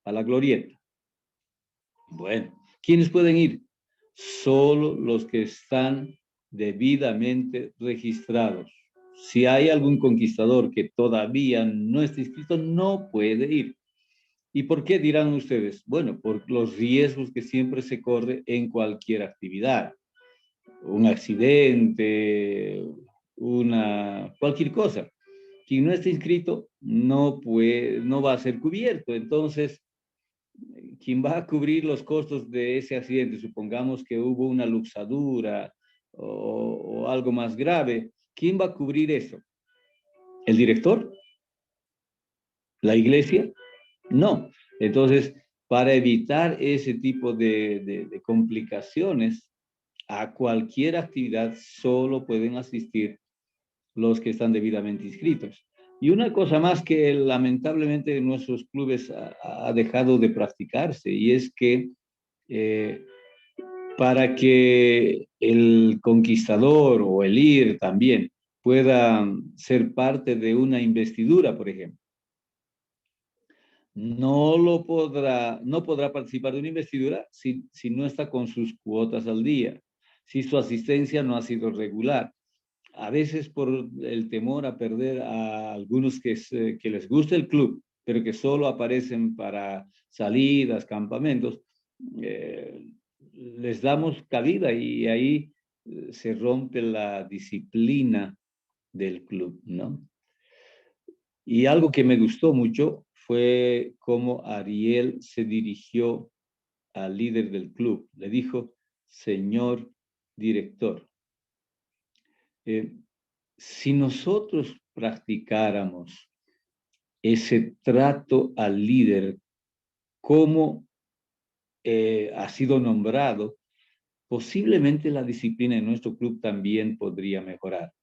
a la glorieta. Bueno, ¿quiénes pueden ir? Solo los que están debidamente registrados. Si hay algún conquistador que todavía no está inscrito, no puede ir. ¿Y por qué dirán ustedes? Bueno, por los riesgos que siempre se corre en cualquier actividad. Un accidente, cualquier cosa. Quien no esté inscrito no va a ser cubierto. Entonces, quien va a cubrir los costos de ese accidente, supongamos que hubo una luxadura o algo más grave, ¿quién va a cubrir eso? ¿El director? ¿La iglesia? No. Entonces, para evitar ese tipo de complicaciones, a cualquier actividad solo pueden asistir los que están debidamente inscritos. Y una cosa más que lamentablemente en nuestros clubes ha dejado de practicarse, y es que para que el conquistador o el líder también pueda ser parte de una investidura, por ejemplo, no podrá participar de una investidura si no está con sus cuotas al día, si su asistencia no ha sido regular. A veces por el temor a perder a algunos que les gusta el club, pero que solo aparecen para salidas, campamentos, les damos cabida y ahí se rompe la disciplina del club, ¿no? Y algo que me gustó mucho fue cómo Ariel se dirigió al líder del club. Le dijo, señor director, si nosotros practicáramos ese trato al líder como ha sido nombrado, posiblemente la disciplina en nuestro club también podría mejorar.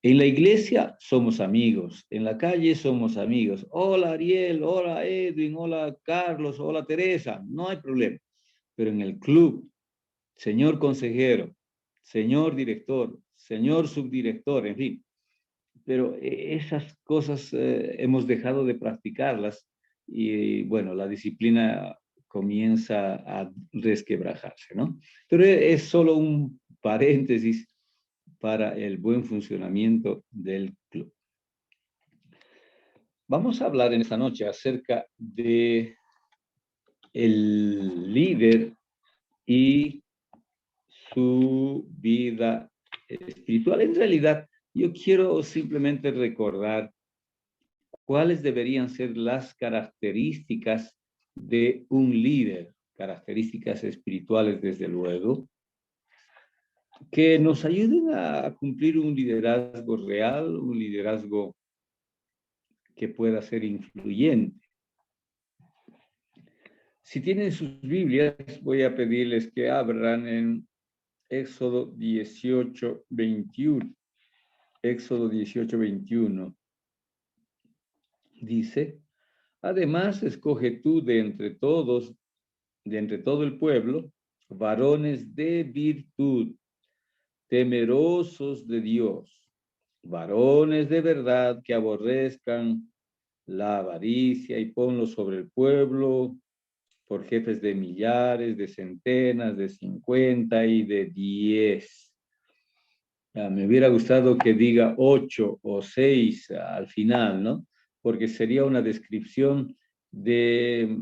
En la iglesia somos amigos, en la calle somos amigos. Hola Ariel, hola Edwin, hola Carlos, hola Teresa, no hay problema. Pero en el club, señor consejero, señor director, señor subdirector, en fin. Pero esas cosas hemos dejado de practicarlas y bueno, la disciplina comienza a resquebrajarse, ¿no? Pero es solo un paréntesis para el buen funcionamiento del club. Vamos a hablar en esta noche acerca de el líder y su vida espiritual. En realidad, yo quiero simplemente recordar cuáles deberían ser las características de un líder, características espirituales, desde luego, que nos ayuden a cumplir un liderazgo real, un liderazgo que pueda ser influyente. Si tienen sus Biblias, voy a pedirles que abran en Éxodo 18, 21. Éxodo 18, 21. Dice, además escoge tú de entre todo el pueblo, varones de virtud, temerosos de Dios, varones de verdad que aborrezcan la avaricia, y ponlos sobre el pueblo por jefes de millares, de centenas, de 50 y de 10. Me hubiera gustado que diga 8 o 6 al final, ¿no? Porque sería una descripción de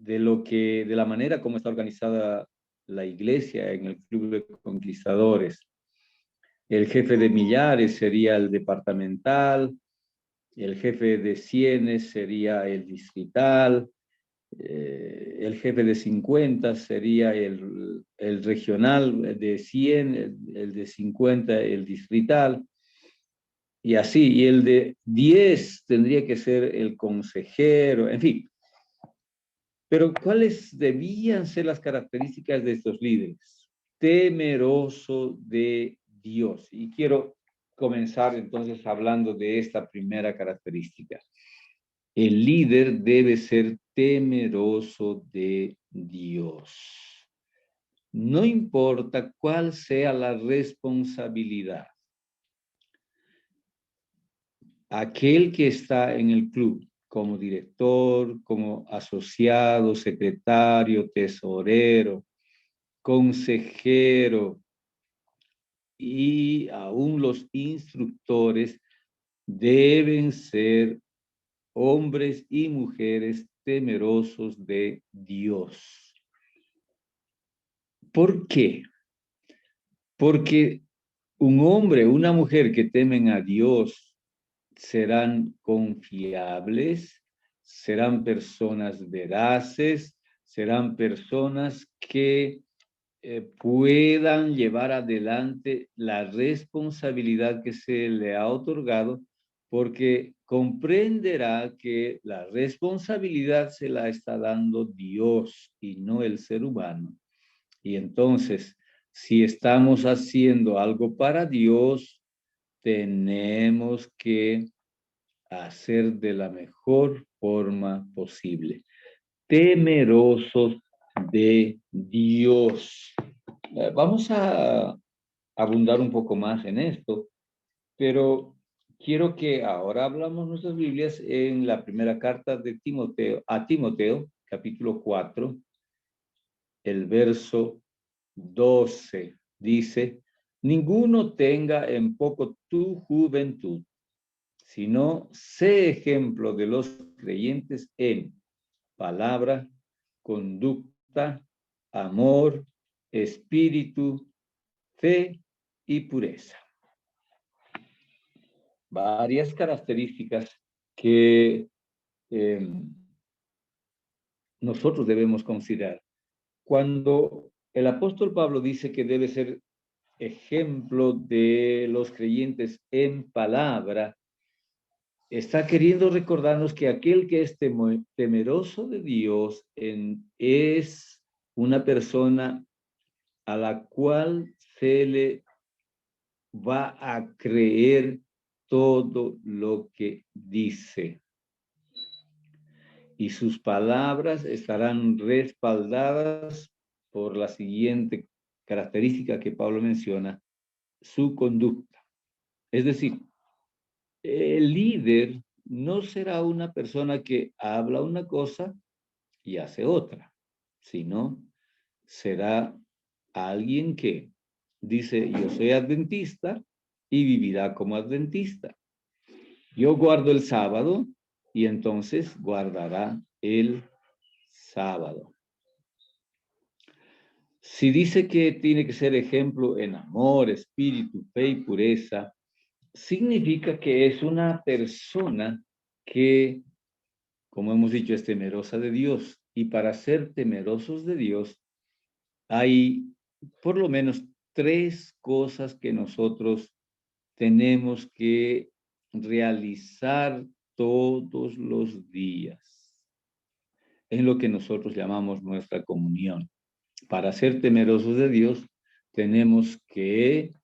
la manera como está organizada la iglesia en el club de conquistadores. El jefe de millares sería el departamental, el jefe de cienes sería el distrital, el jefe de 50 sería el regional, de 100, el de 50 el distrital, y así, y el de 10 tendría que ser el consejero, en fin. Pero ¿cuáles debían ser las características de estos líderes? Temeroso de Dios. Y quiero comenzar entonces hablando de esta primera característica. El líder debe ser temeroso de Dios. No importa cuál sea la responsabilidad. Aquel que está en el club como director, como asociado, secretario, tesorero, consejero y aún los instructores deben ser hombres y mujeres temerosos de Dios. ¿Por qué? Porque un hombre, una mujer que temen a Dios serán confiables, serán personas veraces, serán personas que puedan llevar adelante la responsabilidad que se le ha otorgado, porque comprenderá que la responsabilidad se la está dando Dios y no el ser humano. Y entonces, si estamos haciendo algo para Dios, tenemos que hacer de la mejor forma posible. Temerosos de Dios. Vamos a abundar un poco más en esto, pero quiero que ahora hablamos nuestras Biblias en la primera carta de Timoteo, a Timoteo, capítulo 4, el verso 12. Dice, ninguno tenga en poco tu juventud, sino sé ejemplo de los creyentes en palabra, conducta, amor, espíritu, fe y pureza. Varias características que nosotros debemos considerar. Cuando el apóstol Pablo dice que debe ser ejemplo de los creyentes en palabra, está queriendo recordarnos que aquel que es temeroso de Dios es una persona a la cual se le va a creer todo lo que dice. Y sus palabras estarán respaldadas por la siguiente característica que Pablo menciona, su conducta. Es decir, el líder no será una persona que habla una cosa y hace otra, sino será alguien que dice, yo soy adventista y vivirá como adventista. Yo guardo el sábado y entonces guardará el sábado. Si dice que tiene que ser ejemplo en amor, espíritu, fe y pureza, significa que es una persona que, como hemos dicho, es temerosa de Dios. Y para ser temerosos de Dios, hay por lo menos 3 cosas que nosotros tenemos que realizar todos los días en lo que nosotros llamamos nuestra comunión. Para ser temerosos de Dios, tenemos que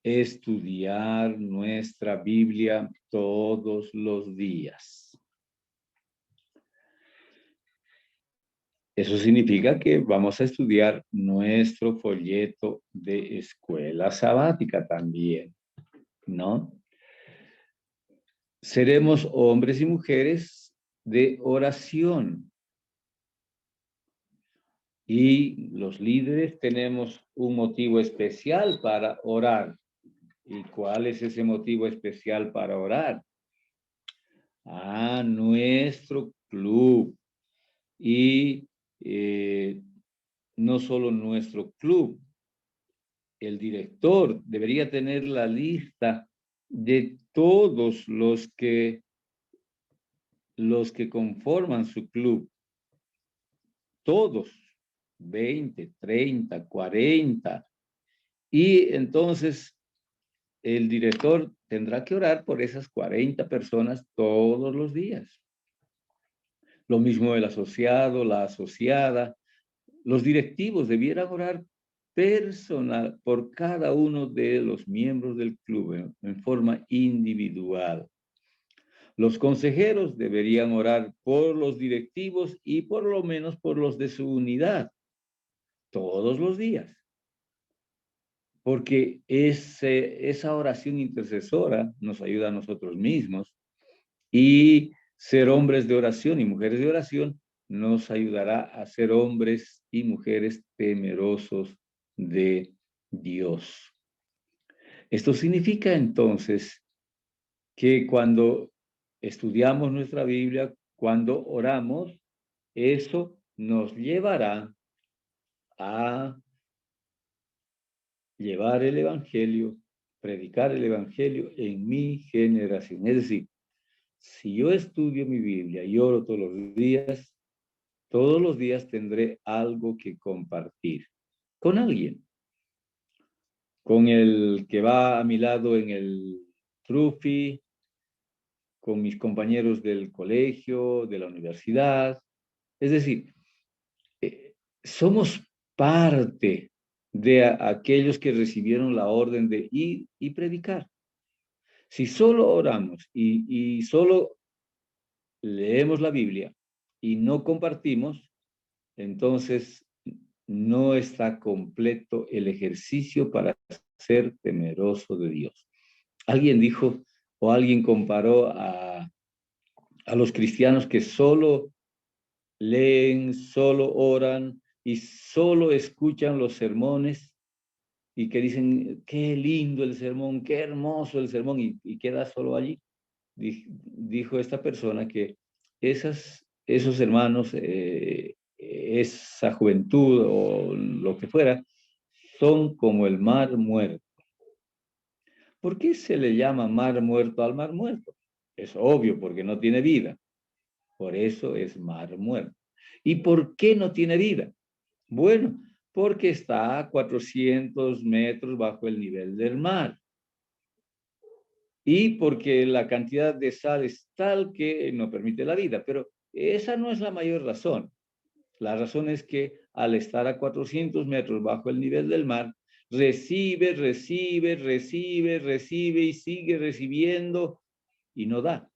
estudiar nuestra Biblia todos los días. Eso significa que vamos a estudiar nuestro folleto de escuela sabática también, ¿no? Seremos hombres y mujeres de oración. Y los líderes tenemos un motivo especial para orar. ¿Y cuál es ese motivo especial para orar? Nuestro club. Y no solo nuestro club, el director debería tener la lista de todos los que conforman su club. Todos, 20, 30, 40. Y entonces el director tendrá que orar por esas 40 personas todos los días. Lo mismo el asociado, la asociada. Los directivos debieran orar personal por cada uno de los miembros del club en forma individual. Los consejeros deberían orar por los directivos y por lo menos por los de su unidad todos los días. Porque esa oración intercesora nos ayuda a nosotros mismos y Ser hombres de oración y mujeres de oración nos ayudará a ser hombres y mujeres temerosos de Dios. Esto significa entonces que cuando estudiamos nuestra Biblia, cuando oramos, eso nos llevará a llevar el Evangelio, predicar el Evangelio en mi generación. Es decir, si yo estudio mi Biblia y oro todos los días tendré algo que compartir con alguien, con el que va a mi lado en el trufi, con mis compañeros del colegio, de la universidad. Es decir, somos parte de aquellos que recibieron la orden de ir y predicar. Si solo oramos y solo leemos la Biblia y no compartimos, entonces no está completo el ejercicio para ser temeroso de Dios. Alguien dijo o alguien comparó a los cristianos que solo leen, solo oran y solo escuchan los sermones y que dicen, qué lindo el sermón, qué hermoso el sermón, y queda solo allí. Dijo esta persona que esos hermanos, esa juventud o lo que fuera, son como el mar muerto. ¿Por qué se le llama mar muerto al mar muerto? Es obvio, porque no tiene vida. Por eso es mar muerto. ¿Y por qué no tiene vida? Bueno, porque está a 400 metros bajo el nivel del mar. Y porque la cantidad de sal es tal que no permite la vida. Pero esa no es la mayor razón. La razón es que al estar a 400 metros bajo el nivel del mar, recibe y sigue recibiendo y no da.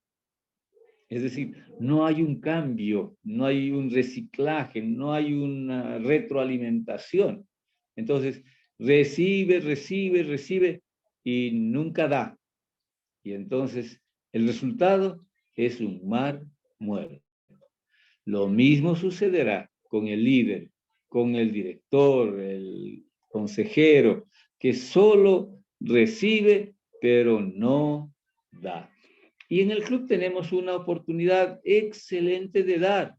Es decir, no hay un cambio, no hay un reciclaje, no hay una retroalimentación. Entonces, recibe y nunca da. Y entonces, el resultado es un mar muerto. Lo mismo sucederá con el líder, con el director, el consejero, que solo recibe, pero no da. Y en el club tenemos una oportunidad excelente de dar.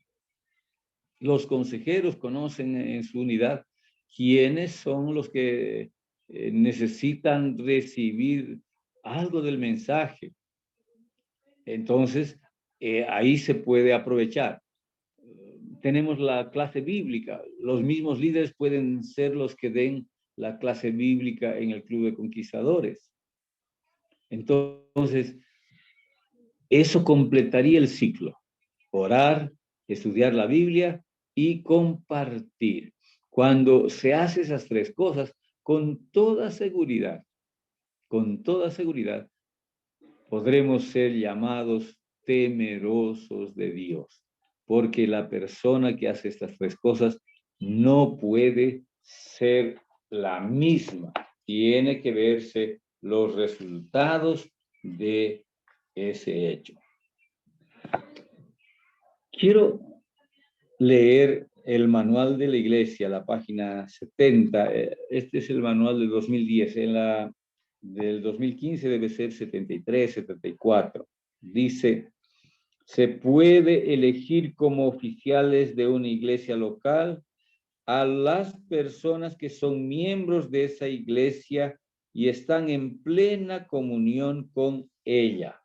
Los consejeros conocen en su unidad quiénes son los que necesitan recibir algo del mensaje. Entonces, ahí se puede aprovechar. Tenemos la clase bíblica. Los mismos líderes pueden ser los que den la clase bíblica en el Club de Conquistadores. Entonces, eso completaría el ciclo. Orar, estudiar la Biblia y compartir. Cuando se hace esas tres cosas, con toda seguridad, podremos ser llamados temerosos de Dios, porque la persona que hace estas tres cosas no puede ser la misma. Tiene que verse los resultados de ese hecho. Quiero leer el manual de la iglesia, la página 70. Este es el manual de 2010. Del 2015 debe ser 73, 74. Dice, se puede elegir como oficiales de una iglesia local a las personas que son miembros de esa iglesia y están en plena comunión con ella.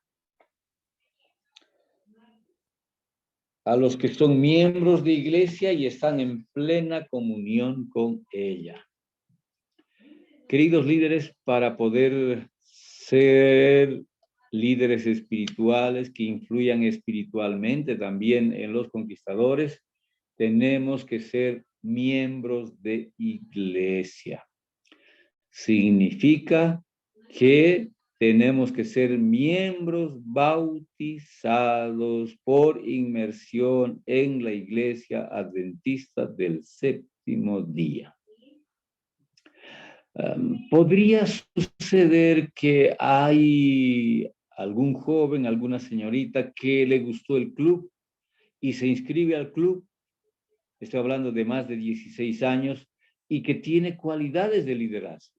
A los que son miembros de iglesia y están en plena comunión con ella. Queridos líderes, para poder ser líderes espirituales que influyan espiritualmente también en los conquistadores, tenemos que ser miembros de iglesia. Significa que tenemos que ser miembros bautizados por inmersión en la Iglesia Adventista del Séptimo Día. Podría suceder que hay algún joven, alguna señorita que le gustó el club y se inscribe al club, estoy hablando de más de 16 años, y que tiene cualidades de liderazgo.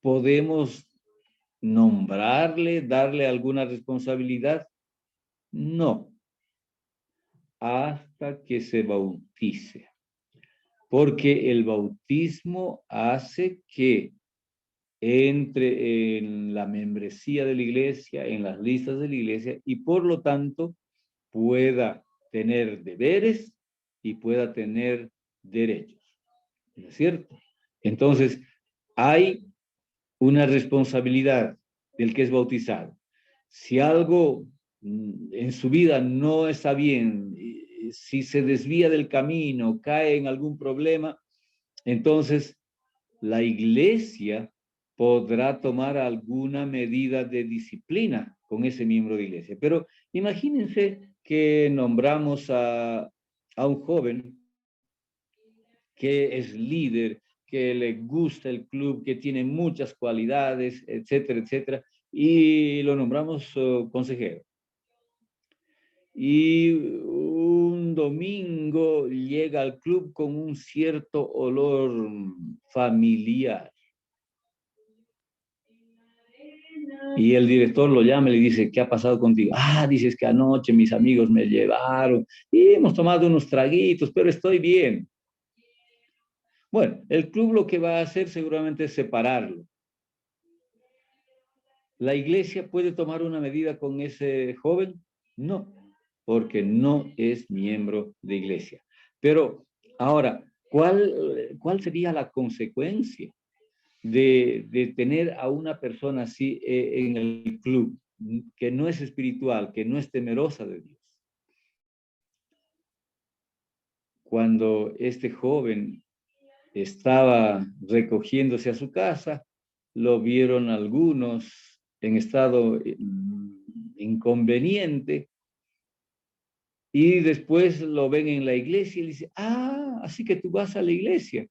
¿Podemos nombrarle, darle alguna responsabilidad? No, hasta que se bautice. Porque el bautismo hace que entre en la membresía de la iglesia, en las listas de la iglesia, y por lo tanto pueda tener deberes y pueda tener derechos. ¿No es cierto? Entonces, hay una responsabilidad del que es bautizado. Si algo en su vida no está bien, si se desvía del camino, cae en algún problema, entonces la iglesia podrá tomar alguna medida de disciplina con ese miembro de iglesia. Pero imagínense que nombramos a un joven que es líder, que le gusta el club, que tiene muchas cualidades, etcétera, etcétera, y lo nombramos consejero. Y un domingo llega al club con un cierto olor familiar. Y el director lo llama y le dice, ¿qué ha pasado contigo? Ah, dices que anoche mis amigos me llevaron y hemos tomado unos traguitos, pero estoy bien. Bueno, el club lo que va a hacer seguramente es separarlo. ¿La iglesia puede tomar una medida con ese joven? No, porque no es miembro de iglesia. Pero ahora, ¿cuál sería la consecuencia de tener a una persona así en el club, que no es espiritual, que no es temerosa de Dios? Cuando este joven estaba recogiéndose a su casa, lo vieron algunos en estado inconveniente y después lo ven en la iglesia y dice, ah, así que tú vas a la iglesia.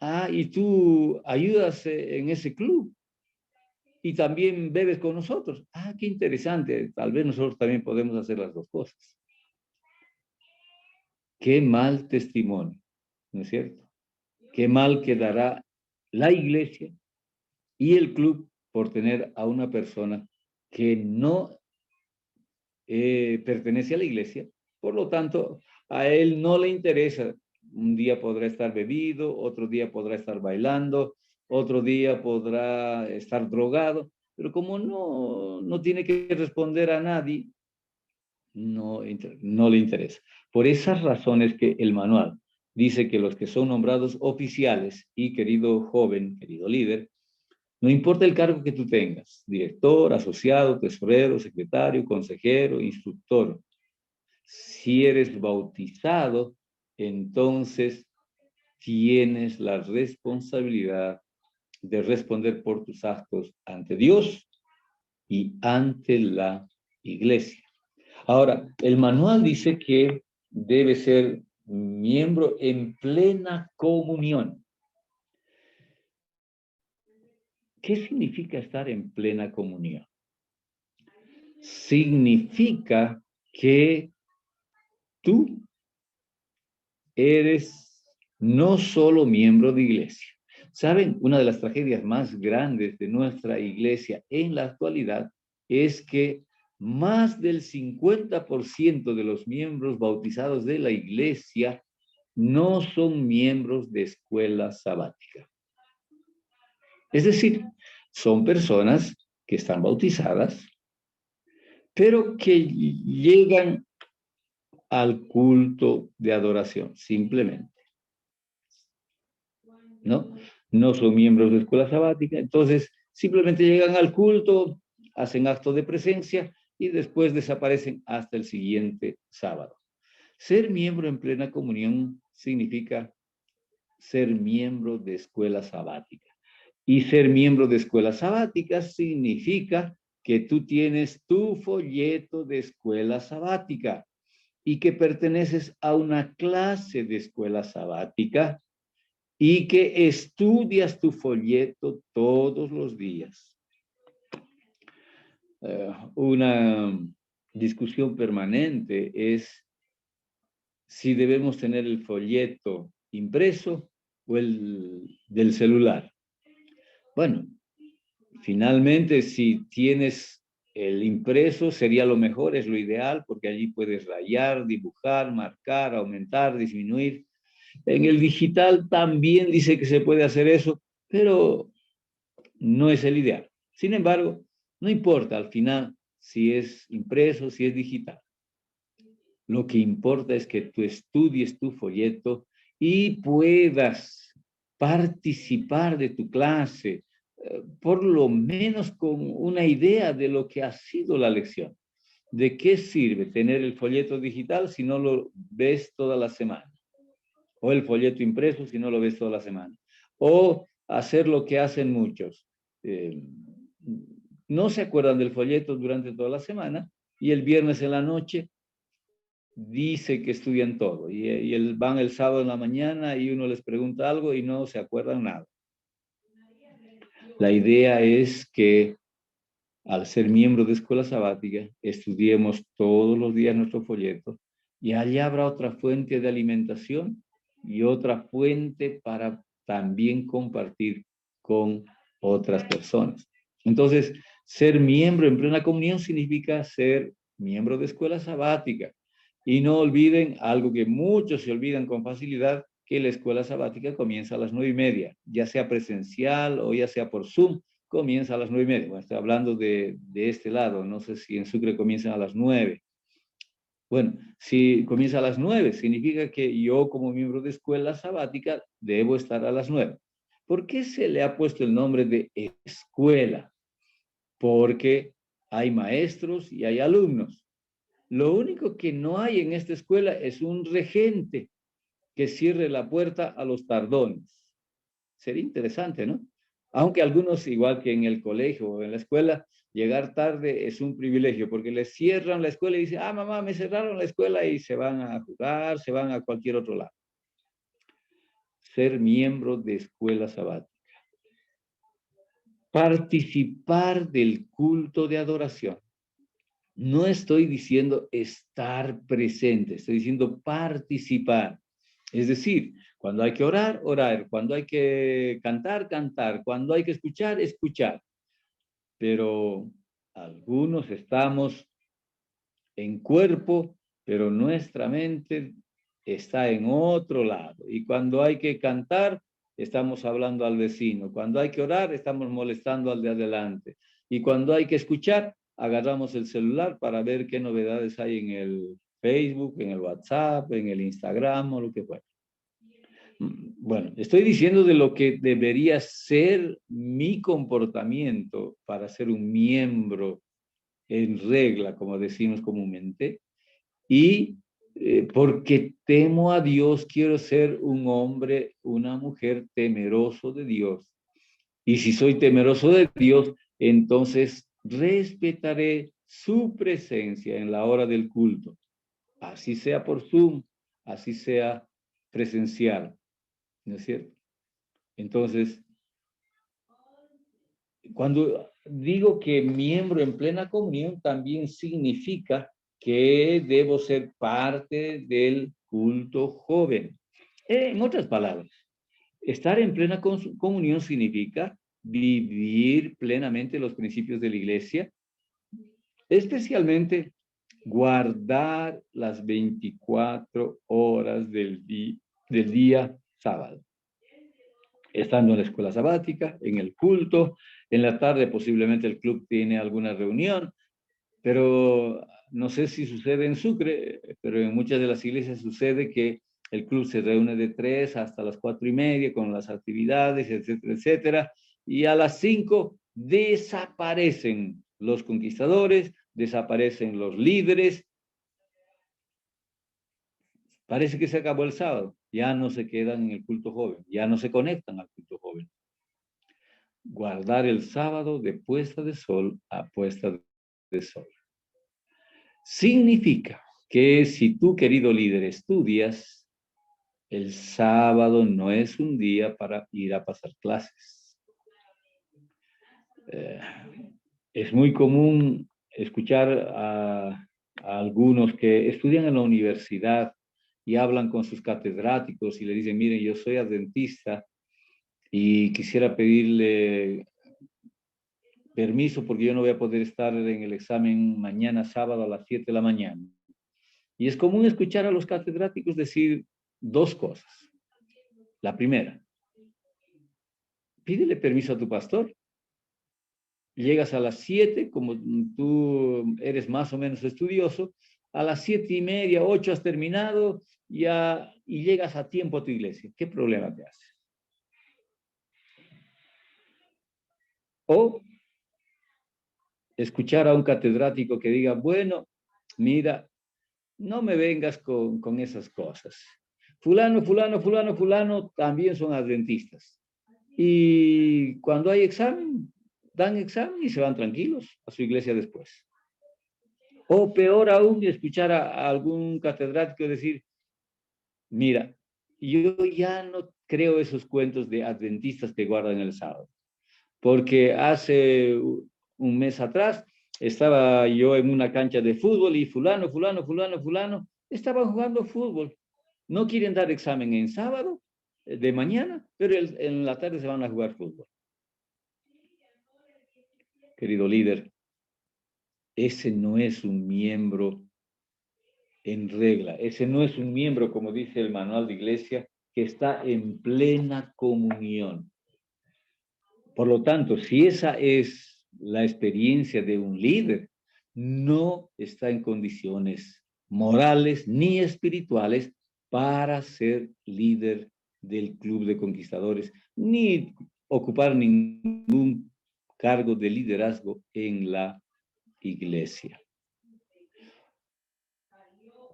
Ah, y tú ayudas en ese club y también bebes con nosotros. Ah, qué interesante. Tal vez nosotros también podemos hacer las dos cosas. Qué mal testimonio, ¿no es cierto? Qué mal quedará la iglesia y el club por tener a una persona que no pertenece a la iglesia. Por lo tanto, a él no le interesa. Un día podrá estar bebido, otro día podrá estar bailando, otro día podrá estar drogado, pero como no tiene que responder a nadie, no le interesa. Por esas razones que el manual dice que los que son nombrados oficiales y querido joven, querido líder, no importa el cargo que tú tengas, director, asociado, tesorero, secretario, consejero, instructor, si eres bautizado, entonces tienes la responsabilidad de responder por tus actos ante Dios y ante la iglesia. Ahora, el manual dice que debe ser miembro en plena comunión. ¿Qué significa estar en plena comunión? Significa que tú eres no solo miembro de iglesia. ¿Saben? Una de las tragedias más grandes de nuestra iglesia en la actualidad es que más del 50% de los miembros bautizados de la iglesia no son miembros de escuela sabática. Es decir, son personas que están bautizadas, pero que llegan al culto de adoración, simplemente. ¿No? No son miembros de escuela sabática, entonces simplemente llegan al culto, hacen acto de presencia y después desaparecen hasta el siguiente sábado. Ser miembro en plena comunión significa ser miembro de escuela sabática. Y ser miembro de escuela sabática significa que tú tienes tu folleto de escuela sabática y que perteneces a una clase de escuela sabática y que estudias tu folleto todos los días. una discusión permanente es si debemos tener el folleto impreso o el del celular. Bueno, finalmente si tienes el impreso sería lo mejor, es lo ideal, porque allí puedes rayar, dibujar, marcar, aumentar, disminuir. En el digital también dice que se puede hacer eso, pero no es el ideal. Sin embargo, no importa al final si es impreso, si es digital. Lo que importa es que tú estudies tu folleto y puedas participar de tu clase, por lo menos con una idea de lo que ha sido la lección. ¿De qué sirve tener el folleto digital si no lo ves toda la semana? O el folleto impreso si no lo ves toda la semana. O hacer lo que hacen muchos. No se acuerdan del folleto durante toda la semana y el viernes en la noche dice que estudian todo y van el sábado en la mañana y uno les pregunta algo y no se acuerdan nada. La idea es que al ser miembro de escuela sabática, estudiemos todos los días nuestro folleto y allá habrá otra fuente de alimentación y otra fuente para también compartir con otras personas. Entonces, ser miembro en plena comunión significa ser miembro de escuela sabática. Y no olviden algo que muchos se olvidan con facilidad, que la escuela sabática comienza a las 9:30, ya sea presencial o ya sea por Zoom, comienza a las 9:30. Bueno, estoy hablando de este lado, no sé si en Sucre comienzan a las 9. Bueno, si comienza a las 9, significa que yo como miembro de escuela sabática debo estar a las 9. ¿Por qué se le ha puesto el nombre de escuela? Porque hay maestros y hay alumnos. Lo único que no hay en esta escuela es un regente que cierre la puerta a los tardones. Sería interesante, ¿no? Aunque algunos, igual que en el colegio o en la escuela, llegar tarde es un privilegio, porque les cierran la escuela y dicen, ah, mamá, me cerraron la escuela y se van a jugar, se van a cualquier otro lado. Ser miembro de escuela sabática. Participar del culto de adoración. No estoy diciendo estar presente, estoy diciendo participar. Es decir, cuando hay que orar, orar, cuando hay que cantar, cantar, cuando hay que escuchar, escuchar. Pero algunos estamos en cuerpo, pero nuestra mente está en otro lado. Y cuando hay que cantar, estamos hablando al vecino. Cuando hay que orar, estamos molestando al de adelante. Y cuando hay que escuchar, agarramos el celular para ver qué novedades hay en el Facebook, en el WhatsApp, en el Instagram o lo que fuera. Bueno, estoy diciendo de lo que debería ser mi comportamiento para ser un miembro en regla, como decimos comúnmente, y porque temo a Dios, quiero ser un hombre, una mujer temeroso de Dios. Y si soy temeroso de Dios, entonces respetaré su presencia en la hora del culto, así sea por Zoom, así sea presencial, ¿no es cierto? Entonces, cuando digo que miembro en plena comunión, también significa que debo ser parte del culto joven. En otras palabras, estar en plena comunión significa vivir plenamente los principios de la iglesia, especialmente guardar las 24 horas del día sábado, estando en la escuela sabática, en el culto, en la tarde posiblemente el club tiene alguna reunión, pero no sé si sucede en Sucre, pero en muchas de las iglesias sucede que el club se reúne de 3 hasta las 4:30 con las actividades, etcétera, etcétera, y a las 5 desaparecen los conquistadores, desaparecen los líderes. Parece que se acabó el sábado, ya no se quedan en el culto joven, ya no se conectan al culto joven. Guardar el sábado de puesta de sol a puesta de sol. Significa que si tú, querido líder, estudias, el sábado no es un día para ir a pasar clases. Es muy común escuchar a algunos que estudian en la universidad y hablan con sus catedráticos y le dicen, miren, yo soy adventista y quisiera pedirle permiso porque yo no voy a poder estar en el examen mañana sábado a las 7 de la mañana. Y es común escuchar a los catedráticos decir dos cosas. La primera, pídele permiso a tu pastor. Llegas a las 7, como tú eres más o menos estudioso, a las 7:30, 8 has terminado ya, y llegas a tiempo a tu iglesia. ¿Qué problema te hace? O escuchar a un catedrático que diga, bueno, mira, no me vengas con esas cosas. Fulano, fulano, fulano, fulano también son adventistas. Y cuando hay examen, dan examen y se van tranquilos a su iglesia después. O peor aún, escuchar a algún catedrático decir, mira, yo ya no creo esos cuentos de adventistas que guardan el sábado, porque hace un mes atrás estaba yo en una cancha de fútbol y fulano, fulano, fulano, fulano, estaban jugando fútbol. No quieren dar examen en sábado de mañana, pero en la tarde se van a jugar fútbol. Querido líder, ese no es un miembro en regla, ese no es un miembro, como dice el manual de iglesia, que está en plena comunión. Por lo tanto, si esa es la experiencia de un líder, no está en condiciones morales ni espirituales para ser líder del club de conquistadores, ni ocupar ningún cargo de liderazgo en la iglesia.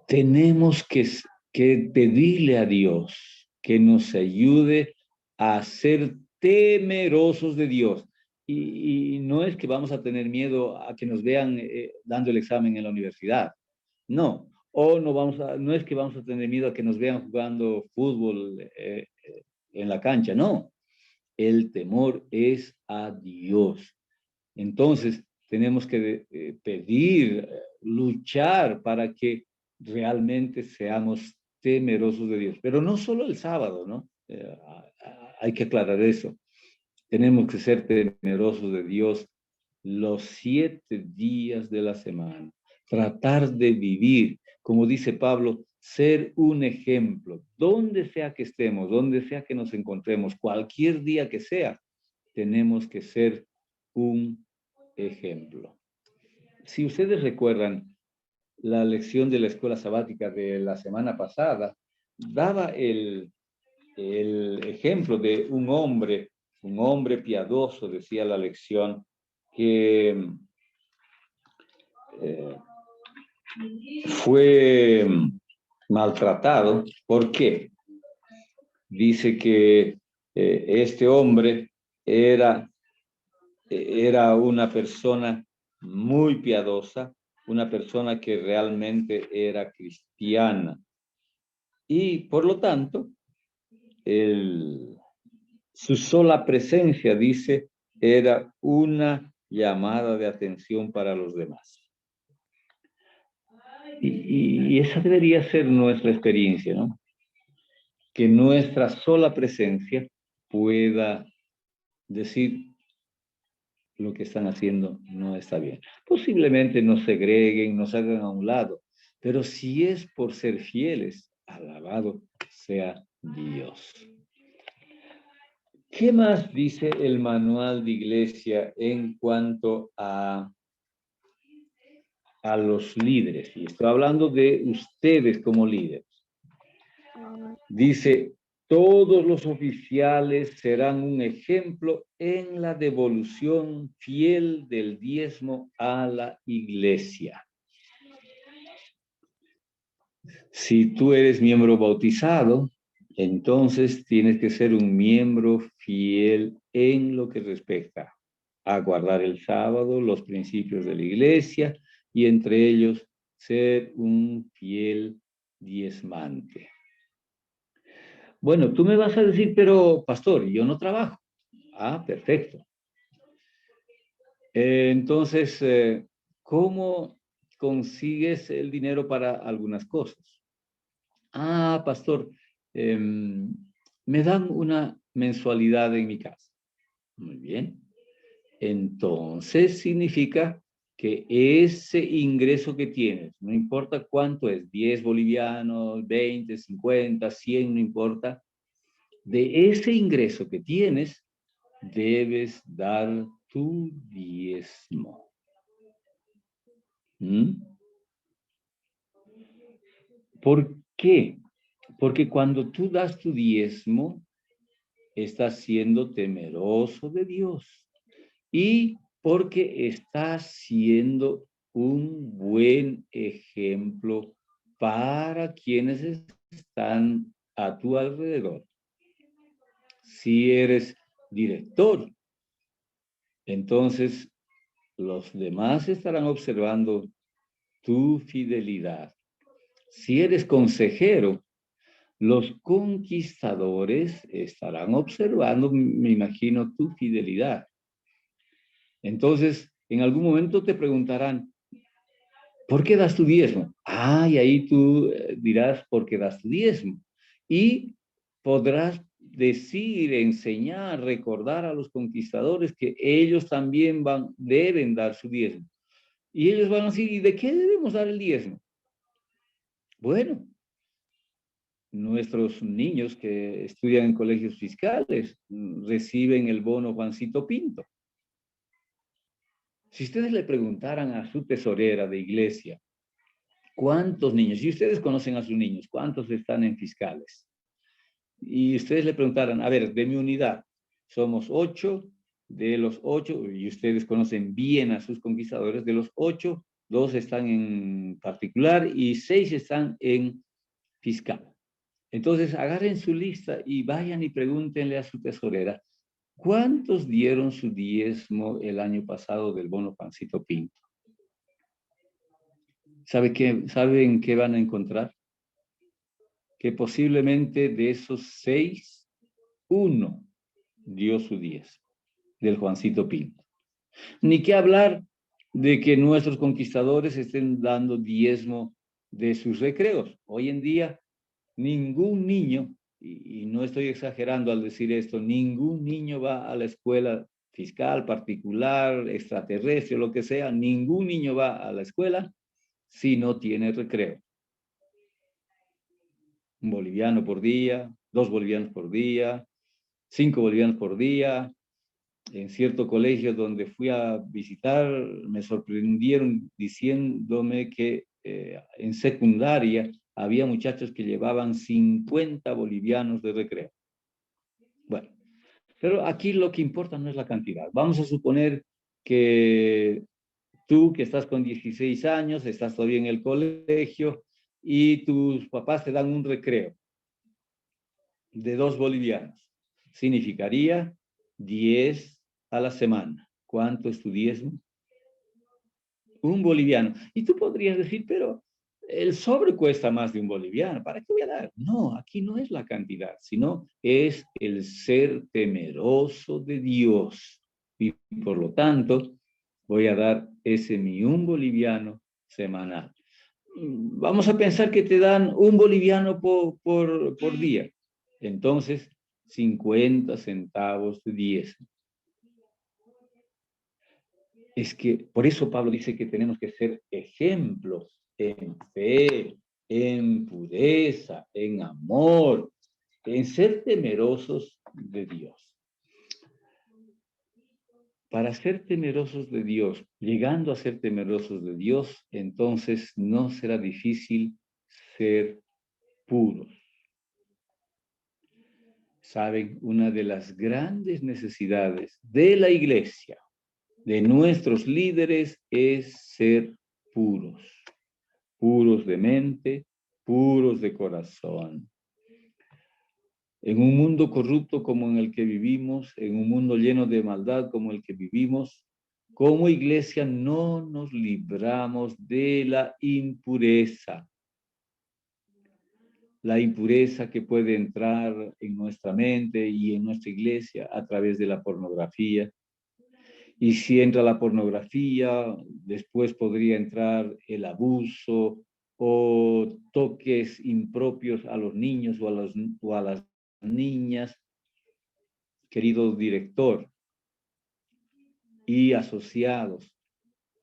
Tenemos que pedirle a Dios que nos ayude a ser temerosos de Dios. Y no es que vamos a tener miedo a que nos vean dando el examen en la universidad. No. O no es que vamos a tener miedo a que nos vean jugando fútbol en la cancha. No. El temor es a Dios. Entonces, tenemos que pedir, luchar para que realmente seamos temerosos de Dios. Pero no solo el sábado, ¿no? Hay que aclarar eso. Tenemos que ser temerosos de Dios los 7 días de la semana. Tratar de vivir, como dice Pablo, ser un ejemplo. Donde sea que estemos, donde sea que nos encontremos, cualquier día que sea, tenemos que ser un ejemplo. Si ustedes recuerdan la lección de la escuela sabática de la semana pasada, daba el ejemplo de un hombre piadoso, decía la lección, que fue maltratado. ¿Por qué? Dice que este hombre era una persona muy piadosa, una persona que realmente era cristiana. Y por lo tanto, su sola presencia, dice, era una llamada de atención para los demás. Y esa debería ser nuestra experiencia, ¿no? Que nuestra sola presencia pueda decir, lo que están haciendo no está bien. Posiblemente nos segreguen, nos hagan a un lado, pero si es por ser fieles, alabado sea Dios. ¿Qué más dice el manual de iglesia en cuanto a los líderes? Y estoy hablando de ustedes como líderes. Dice, todos los oficiales serán un ejemplo en la devolución fiel del diezmo a la iglesia. Si tú eres miembro bautizado, entonces tienes que ser un miembro fiel en lo que respecta a guardar el sábado, los principios de la iglesia y entre ellos ser un fiel diezmante. Bueno, tú me vas a decir, pero pastor, yo no trabajo. Ah, perfecto. Entonces, ¿cómo consigues el dinero para algunas cosas? Ah, pastor, me dan una mensualidad en mi casa. Muy bien. Entonces significa que ese ingreso que tienes, no importa cuánto es, 10 bolivianos, 20, 50, 100, no importa, de ese ingreso que tienes, debes dar tu diezmo. ¿Mm? ¿Por qué? Porque cuando tú das tu diezmo, estás siendo temeroso de Dios y porque estás siendo un buen ejemplo para quienes están a tu alrededor. Si eres director, entonces los demás estarán observando tu fidelidad. Si eres consejero, los conquistadores estarán observando, me imagino, tu fidelidad. Entonces, en algún momento te preguntarán, ¿por qué das tu diezmo? Ah, y ahí tú dirás, ¿por qué das tu diezmo? Y podrás decir, enseñar, recordar a los conquistadores que ellos también deben dar su diezmo. Y ellos van a decir, ¿y de qué debemos dar el diezmo? Bueno, nuestros niños que estudian en colegios fiscales reciben el bono Juancito Pinto. Si ustedes le preguntaran a su tesorera de iglesia, ¿cuántos niños? Y ustedes conocen a sus niños, ¿cuántos están en fiscales? Y ustedes le preguntaran, a ver, de mi unidad, somos 8, de los 8, y ustedes conocen bien a sus conquistadores, de los 8, 2 están en particular y 6 están en fiscal. Entonces, agarren su lista y vayan y pregúntenle a su tesorera, ¿cuántos dieron su diezmo el año pasado del bono Pancito Pinto? ¿Saben qué van a encontrar? Que posiblemente de esos 6, 1 dio su diezmo del Juancito Pinto. Ni que hablar de que nuestros conquistadores estén dando diezmo de sus recreos. Hoy en día, ningún niño, y no estoy exagerando al decir esto, ningún niño va a la escuela fiscal, particular, extraterrestre, lo que sea, ningún niño va a la escuela si no tiene recreo. 1 boliviano por día, 2 bolivianos por día, 5 bolivianos por día. En cierto colegio donde fui a visitar, me sorprendieron diciéndome que en secundaria había muchachos que llevaban 50 bolivianos de recreo. Bueno, pero aquí lo que importa no es la cantidad. Vamos a suponer que tú que estás con 16 años, estás todavía en el colegio y tus papás te dan un recreo de 2 bolivianos. Significaría 10 a la semana. ¿Cuánto es tu diezmo? 1 boliviano. Y tú podrías decir, pero el sobre cuesta más de 1 boliviano. ¿Para qué voy a dar? No, aquí no es la cantidad, sino es el ser temeroso de Dios. Y por lo tanto, voy a dar ese mi 1 boliviano semanal. Vamos a pensar que te dan 1 boliviano por día. Entonces, 50 centavos de diezmo. Es que por eso Pablo dice que tenemos que ser ejemplos en fe, en pureza, en amor, en ser temerosos de Dios. Para ser temerosos de Dios, llegando a ser temerosos de Dios, entonces no será difícil ser puros. Saben, una de las grandes necesidades de la iglesia, de nuestros líderes, es ser puros. Puros de mente, puros de corazón. En un mundo corrupto como en el que vivimos, en un mundo lleno de maldad como el que vivimos, como iglesia no nos libramos de la impureza. La impureza que puede entrar en nuestra mente y en nuestra iglesia a través de la pornografía. Y si entra la pornografía, después podría entrar el abuso o toques impropios a los niños o a las niñas. Querido director y asociados,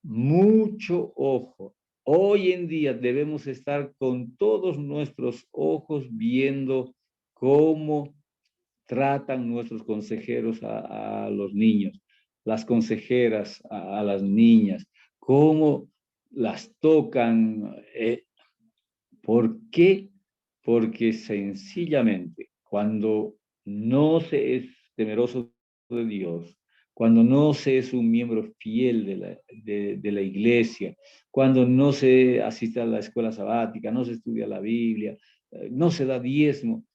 mucho ojo. Hoy en día debemos estar con todos nuestros ojos viendo cómo tratan nuestros consejeros a los niños, las consejeras a las niñas, cómo las tocan. ¿Por qué? Porque sencillamente cuando no se es temeroso de Dios, cuando no se es un miembro fiel de la iglesia, cuando no se asiste a la escuela sabática, no se estudia la Biblia, no se da diezmo,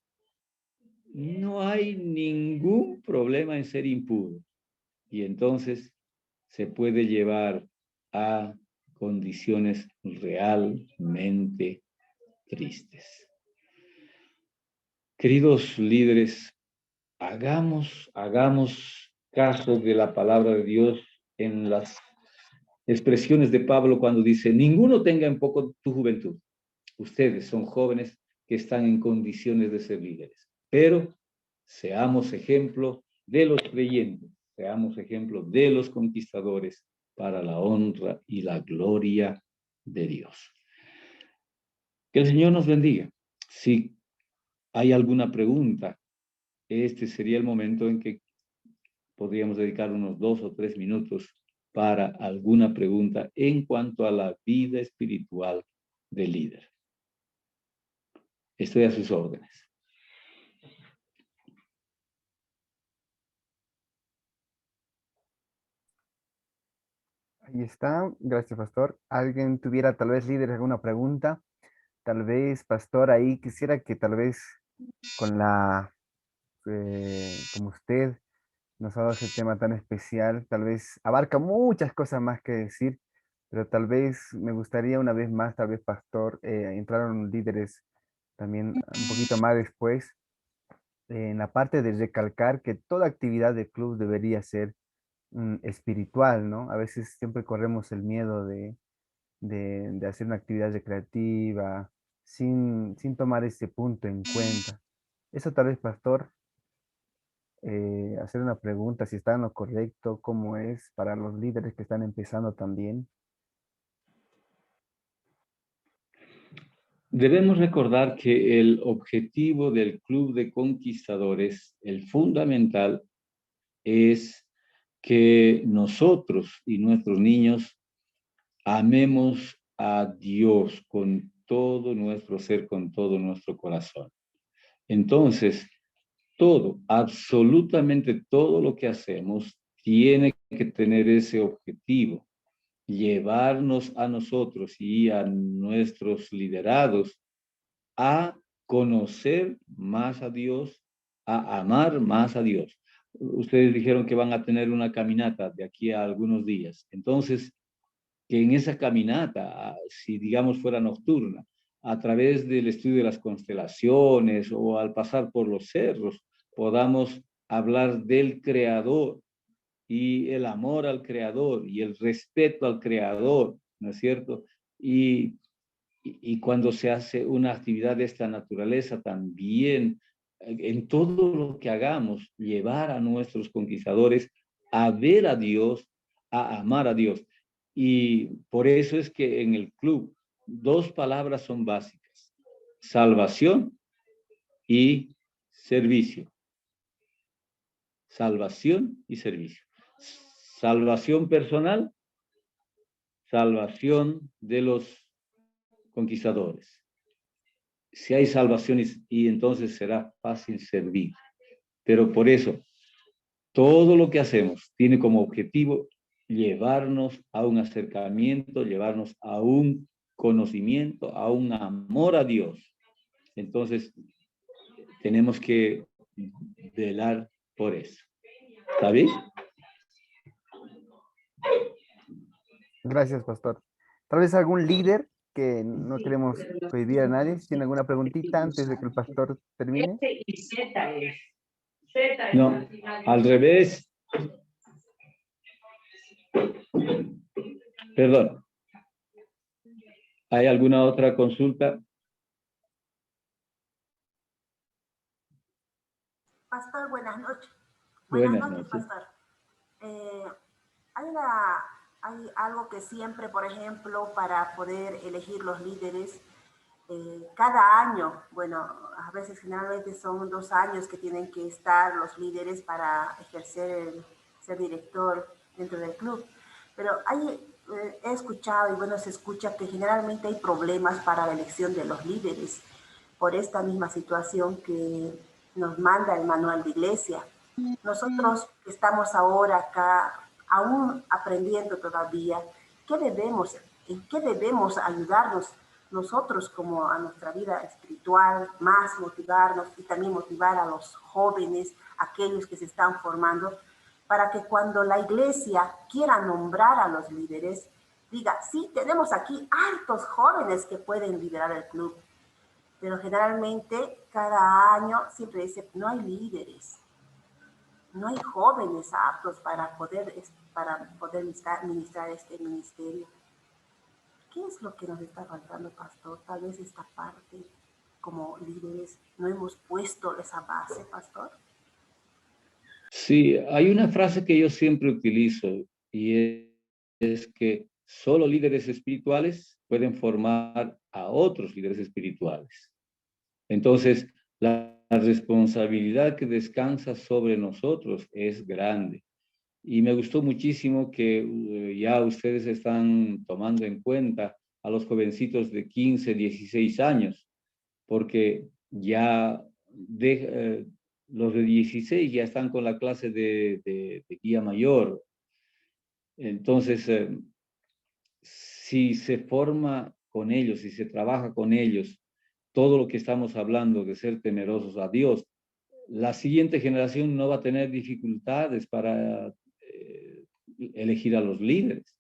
no hay ningún problema en ser impuro. Y entonces se puede llevar a condiciones realmente tristes. Queridos líderes, hagamos caso de la palabra de Dios en las expresiones de Pablo cuando dice, ninguno tenga en poco tu juventud. Ustedes son jóvenes que están en condiciones de ser líderes, pero seamos ejemplo de los creyentes, seamos ejemplo de los conquistadores para la honra y la gloria de Dios. Que el Señor nos bendiga. Si hay alguna pregunta, este sería el momento en que podríamos dedicar unos 2 o 3 minutos para alguna pregunta en cuanto a la vida espiritual del líder. Estoy a sus órdenes. Ahí está, gracias, pastor. ¿Alguien tuviera tal vez, líder, alguna pregunta? Tal vez, pastor, ahí quisiera que tal vez con como usted nos ha dado ese tema tan especial, tal vez abarca muchas cosas más que decir, pero tal vez me gustaría una vez más, tal vez, pastor, entraron líderes también un poquito más después, en la parte de recalcar que toda actividad de club debería ser espiritual, ¿no? A veces siempre corremos el miedo de hacer una actividad recreativa sin tomar ese punto en cuenta. Eso tal vez, pastor, hacer una pregunta, si está en lo correcto, cómo es para los líderes que están empezando también. Debemos recordar que el objetivo del Club de Conquistadores, el fundamental, es que nosotros y nuestros niños amemos a Dios con todo nuestro ser, con todo nuestro corazón. Entonces, todo, absolutamente todo lo que hacemos tiene que tener ese objetivo, llevarnos a nosotros y a nuestros liderados a conocer más a Dios, a amar más a Dios. Ustedes dijeron que van a tener una caminata de aquí a algunos días. Entonces, que en esa caminata, si digamos fuera nocturna, a través del estudio de las constelaciones o al pasar por los cerros, podamos hablar del Creador y el amor al Creador y el respeto al Creador, ¿no es cierto? Y cuando se hace una actividad de esta naturaleza también, en todo lo que hagamos, llevar a nuestros conquistadores a ver a Dios, a amar a Dios. Y por eso es que en el club 2 palabras son básicas: salvación y servicio. Salvación y servicio. Salvación personal, salvación de los conquistadores. Si hay salvación y entonces será fácil servir. Pero por eso, todo lo que hacemos tiene como objetivo llevarnos a un acercamiento, llevarnos a un conocimiento, a un amor a Dios. Entonces, tenemos que velar por eso. ¿Está bien? Gracias, pastor. Tal vez algún líder que no queremos prohibir a nadie, si tiene alguna preguntita antes de que el pastor termine. Y Z es. Z es no, al revés. Perdón. ¿Hay alguna otra consulta? Pastor, buenas noches. Buenas Buenas noches, noches. pastor. Eh, hay algo que siempre, por ejemplo, para poder elegir los líderes, cada año, bueno, a veces generalmente son 2 años que tienen que estar los líderes para ejercer, ser director dentro del club. Pero he escuchado, y bueno, se escucha que generalmente hay problemas para la elección de los líderes por esta misma situación que nos manda el manual de iglesia. Nosotros que estamos ahora acá, aún aprendiendo todavía, ¿en qué debemos ayudarnos nosotros como a nuestra vida espiritual, más motivarnos y también motivar a los jóvenes, aquellos que se están formando, para que cuando la iglesia quiera nombrar a los líderes, diga, sí, tenemos aquí hartos jóvenes que pueden liderar el club, pero generalmente cada año siempre dice, no hay líderes, no hay jóvenes aptos para poder ministrar este ministerio. ¿Qué es lo que nos está faltando, pastor? Tal vez esta parte, como líderes, no hemos puesto esa base, pastor. Sí, hay una frase que yo siempre utilizo y es que solo líderes espirituales pueden formar a otros líderes espirituales. Entonces, la responsabilidad que descansa sobre nosotros es grande. Y me gustó muchísimo que ya ustedes están tomando en cuenta a los jovencitos de 15, 16 años, porque ya los de 16 ya están con la clase de guía mayor. Entonces, si se forma con ellos, si se trabaja con ellos, todo lo que estamos hablando de ser temerosos a Dios, la siguiente generación no va a tener dificultades para elegir a los líderes.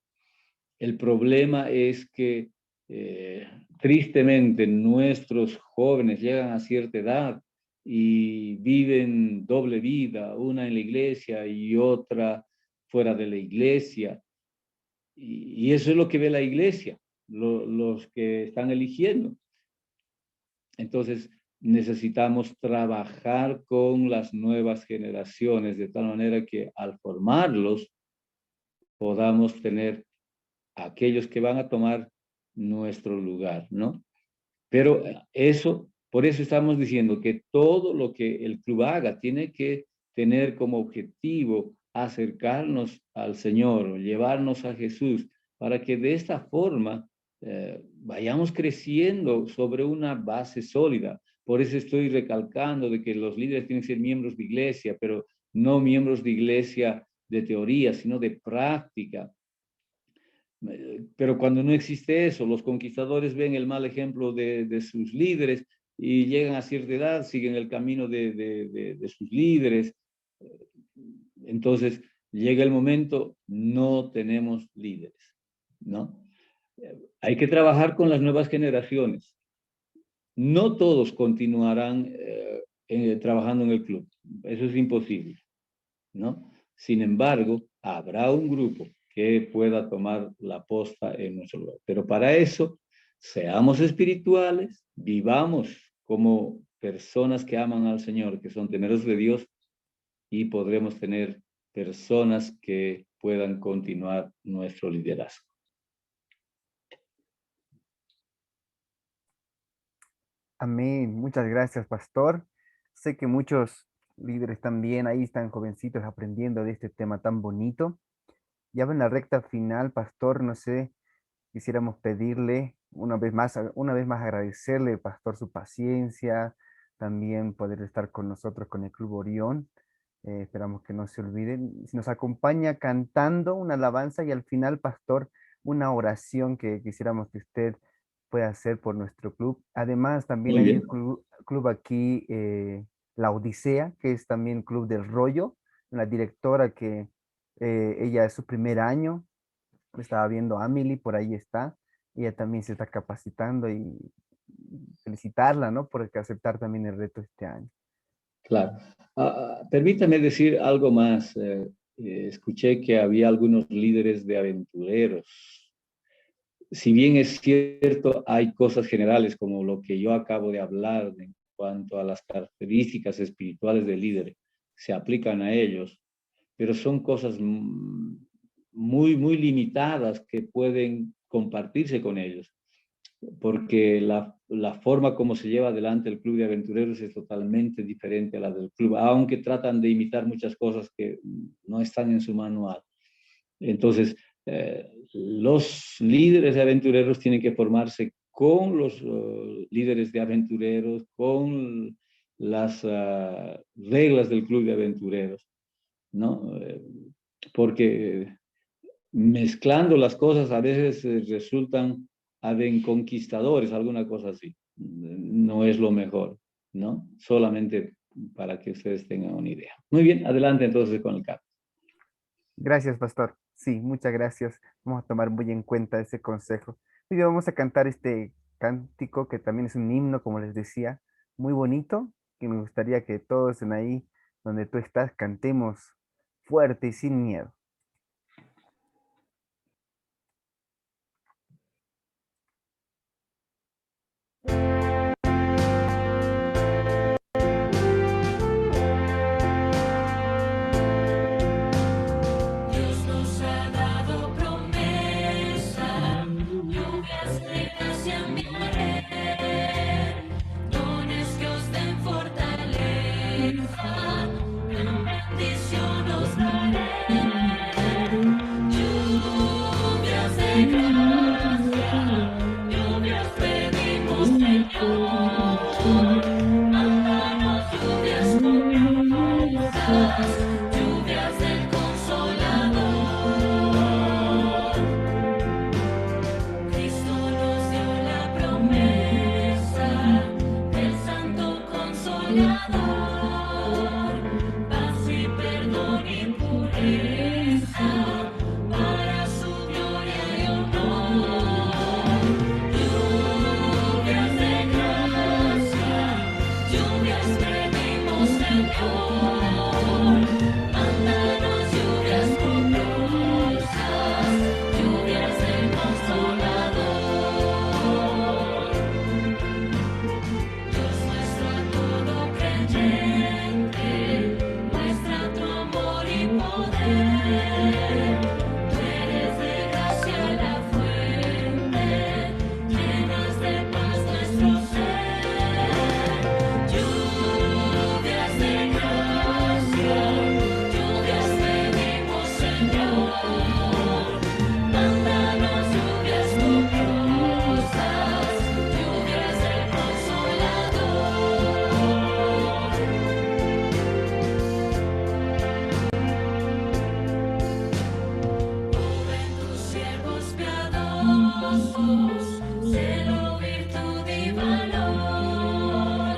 El problema es que tristemente nuestros jóvenes llegan a cierta edad y viven doble vida, una en la iglesia y otra fuera de la iglesia. Y eso es lo que ve la iglesia, los que están eligiendo. Entonces, necesitamos trabajar con las nuevas generaciones de tal manera que al formarlos podamos tener aquellos que van a tomar nuestro lugar, ¿no? Pero por eso estamos diciendo que todo lo que el club haga tiene que tener como objetivo acercarnos al Señor, llevarnos a Jesús, para que de esta forma vayamos creciendo sobre una base sólida. Por eso estoy recalcando de que los líderes tienen que ser miembros de iglesia, pero no miembros de iglesia de teoría, sino de práctica. Pero cuando no existe eso, los conquistadores ven el mal ejemplo de sus líderes y llegan a cierta edad, siguen el camino de sus líderes. Entonces, llega el momento, no tenemos líderes, ¿no? Hay que trabajar con las nuevas generaciones. No todos continuarán trabajando en el club. Eso es imposible, ¿no? Sin embargo, habrá un grupo que pueda tomar la posta en nuestro lugar. Pero para eso, seamos espirituales, vivamos como personas que aman al Señor, que son temerosos de Dios, y podremos tener personas que puedan continuar nuestro liderazgo. Amén. Muchas gracias, pastor. Sé que muchos líderes también ahí están jovencitos aprendiendo de este tema tan bonito. Ya en la recta final, pastor, no sé, quisiéramos pedirle una vez más agradecerle, pastor, su paciencia, también poder estar con nosotros con el Club Orión. Esperamos que no se olviden. Si nos acompaña cantando una alabanza y al final, pastor, una oración que quisiéramos que usted pueda hacer por nuestro club. Además, también Muy hay un bien. club aquí, La Odisea, que es también Club del Rollo, la directora que ella es su primer año. Estaba viendo a Amelie, por ahí está. Ella también se está capacitando y felicitarla, ¿no? Por aceptar también el reto este año. Claro. Permítame decir algo más. escuché que había algunos líderes de aventureros. Si bien es cierto, hay cosas generales como lo que yo acabo de hablar en cuanto a las características espirituales del líder, se aplican a ellos, pero son cosas muy limitadas que pueden compartirse con ellos, porque la forma como se lleva adelante el club de aventureros es totalmente diferente a la del club, aunque tratan de imitar muchas cosas que no están en su manual. Entonces, los líderes de aventureros tienen que formarse con los líderes de aventureros, con las reglas del club de aventureros, ¿no? Porque mezclando las cosas a veces resultan conquistadores, alguna cosa así. No es lo mejor, ¿no? Solamente para que ustedes tengan una idea. Muy bien, adelante entonces con el CAP. Gracias, pastor. Sí, muchas gracias. Vamos a tomar muy en cuenta ese consejo. Hoy día vamos a cantar este cántico que también es un himno, como les decía, muy bonito, que me gustaría que todos en ahí donde tú estás cantemos fuerte y sin miedo. Dios nos ha dado promesa, lluvias de gracia enviaré, dones que os den fortaleza, gran bendición os daré. Lluvias de gracia, lluvias pedimos, Señor, mándanos lluvias copiosas, lluvias del Consolador. Cristo nos dio la promesa del Santo Consolador, paz y perdón y pureza para su gloria y honor. Lluvias de gracia, lluvias pedimos, Señor, mándanos lluvias copiosas, lluvias del Consolador. Dios nuestro a todo creyente, muestra tu amor y poder. Tú eres de gracia la fuente, llenas de paz nuestro ser. Lluvias de gracia, lluvias pedimos, Señor, mándanos lluvias copiosas, lluvias del Consolador. Ven tus siervos piadosos, celo, virtud y valor,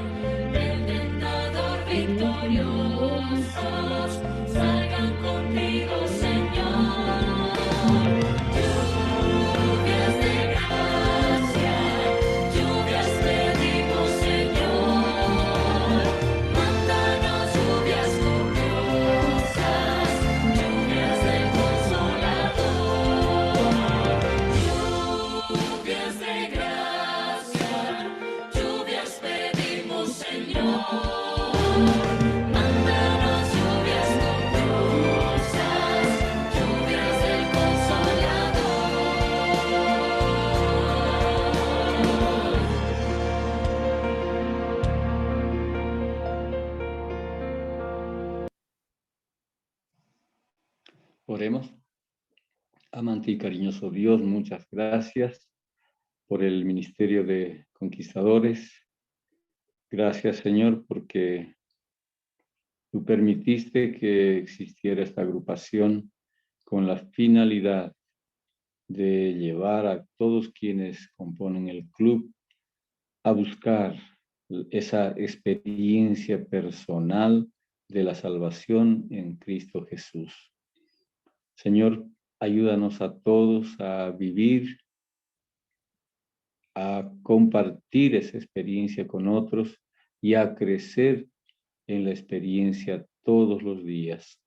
del tentador victoriosos, salgan contigo, Señor. Lluvias de gracia, lluvias pedimos, Señor, mándanos lluvias copiosas, lluvias del Consolador. Lluvias de gracia, lluvias pedimos, Señor, mándanos lluvias copiosas, lluvias del Consolador. Oremos. Amante y cariñoso Dios, muchas gracias por el ministerio de conquistadores. Gracias, Señor, porque tú permitiste que existiera esta agrupación con la finalidad de llevar a todos quienes componen el club a buscar esa experiencia personal de la salvación en Cristo Jesús. Señor, ayúdanos a todos a vivir, a compartir esa experiencia con otros y a crecer en la experiencia todos los días.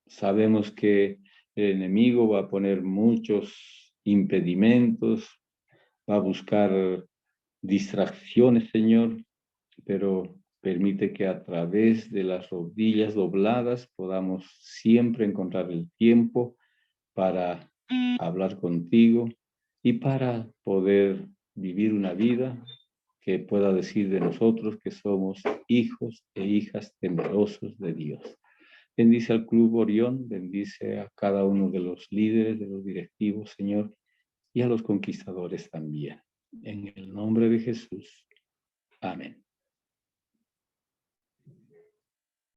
Sabemos que el enemigo va a poner muchos impedimentos, va a buscar distracciones, Señor, pero permite que a través de las rodillas dobladas podamos siempre encontrar el tiempo para hablar contigo y para poder vivir una vida que pueda decir de nosotros que somos hijos e hijas temerosos de Dios. Bendice al Club Orión, bendice a cada uno de los líderes, de los directivos, Señor, y a los conquistadores también. En el nombre de Jesús. Amén.